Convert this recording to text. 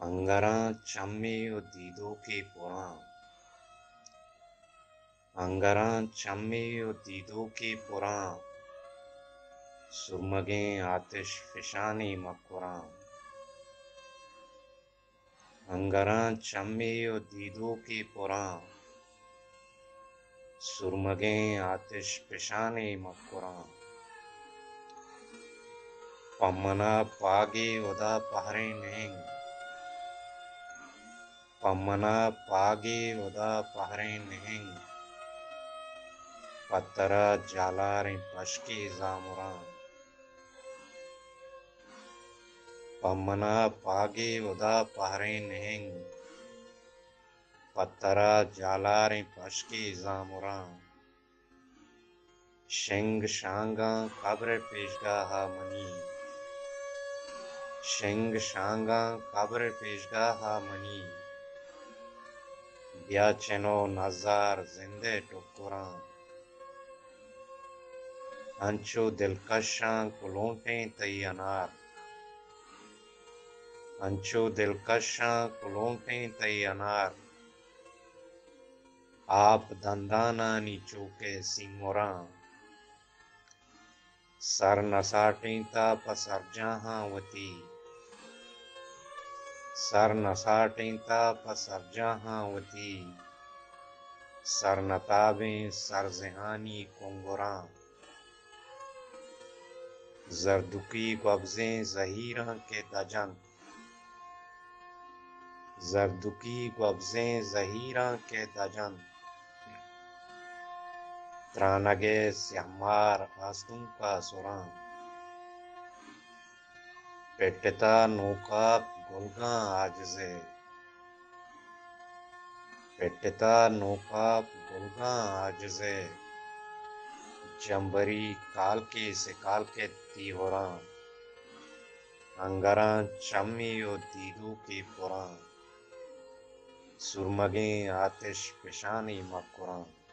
अंगरां चम्मे ओ दीदों के पुरां। अंगरां चम्मे ओ दीदों के पुरां। सुरमगें आतिश फिशानी मकुरां। अंगरां चम्मे ओ दीदों के पुरां। सुरमगें आतिश फिशानी मकुरां। पम्मना पागे उदा पहरे नेंग। पम्मना पागे उदा पहरे नेंग। पत्तरा जालारें पशके जामुरां। पम्मना पागे उदा पहरे नेंग। पत्तरा जालारें पशके जामुरां। शिंग शांगा कब्र पेशगाहा मनी। शिंग शांगा कब्र पेशगाहा मनी। ब्याचनो नजार जिंदे टुकुरां। अंचो दिलकशां कुलोटें तई अनार। अंचो दिलकशां कुलोटें तई अनार। आप दंदाना नी चौके सिंगोरां। सर नसाटें ता पसरजाहां वती। सर नसाटें ता पसरजाहां वती। Sir नताबें sir जहानी कुंगुरां। जरदुकी गब्जें जहीरां के दजन। जरदुकी गब्जें जहीरां के दजन। त्रानगे स्यामार आस्तुं का सुरां। पेटता नोकाब गुलगां आजजे। पेटता नोकाब गुलगां आजजे। जंबरी कालके से कालके तीहोरां। अंगरां चम्मे ओ दीदों के पुरां। सुरमगें आतिश फिशानी मकुरां।